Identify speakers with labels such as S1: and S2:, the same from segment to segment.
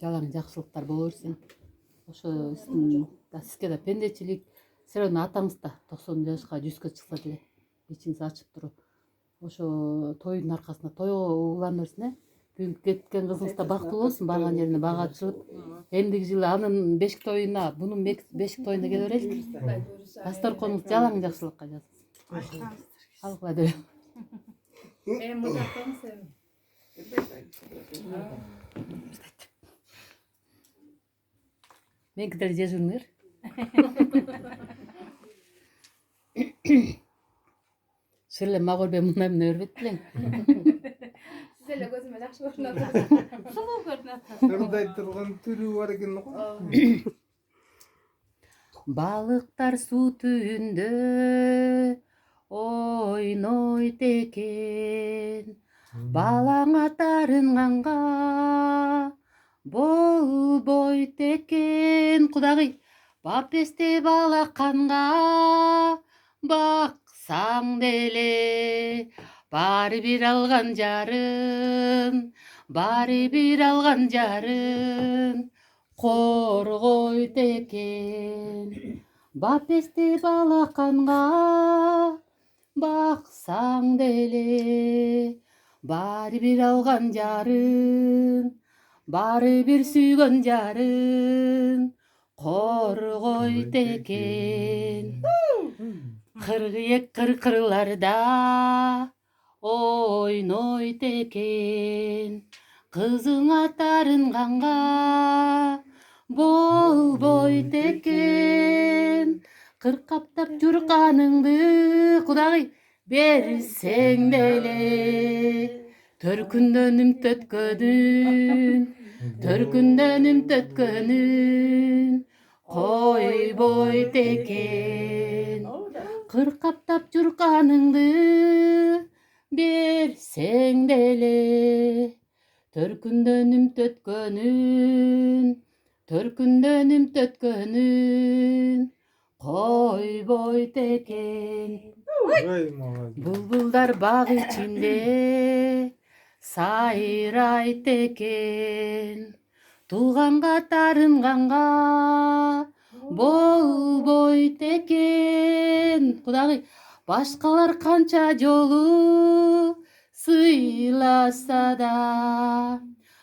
S1: жалаң жакшылыктар боло берсин. Ошо сизге да пендечилик, силердин атаңыз да 90 жашка 100гө чыкса деле ичиңиз ачып туруп ошо тойдун аркасында тойго улана берсин. Бүгүн кеткен кызыңыз да бактылуу болсун, барган жерине бага ачылып. Эмдиги жылы анын бешик тоюна, бунун бешик тоюна келе берелик. Дасторконуңуз жалаң жакшылыкка жазылсын. Ал кыла деп. Меникидерди жеп жүрүңөр. Сиз эле мага көрбөй мына эмне бербейт белең.
S2: Сиз эле көзүмө жакшы көрүнүп атасыз.
S3: Сулуу көрүнүп атасыз.
S4: Кырдай турган түрү бар экен го.
S1: Балыктар суу түбүндө ойнойт экен. Балаңа тарынганга болбойт экен. Кудагый, бапесте балаканга баксаң деле баары бир алган жарын, баары бир алган жарын коргойт экен. Бапесте балаканга баксаң деле баары бир алган жарын, баары бир сүйгөн жарын коргойт экен. Кыргыйек кыркырларда ойнойт экен. Кызыңа тарынганга болбойт экен. Кыркаптап журканыңды кудагый берсең деле төркүндөнүм төткөнүн койбойт экен. Кыркаптап журканыңды берсең деле төркүндөнүм төткөнүн койбойт экен. Булбулдар баг ичинде сайрайт экен. Тууганга тарынганга болбойт экен. Кудагый, башкалар канча жолу сыйласа да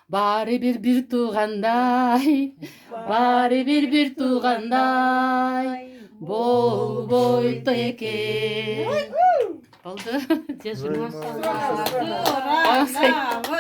S1: баары бир туугандай, баары бир туугандай болбойт экен. Болду. Жешүрүңүз.
S3: Браво!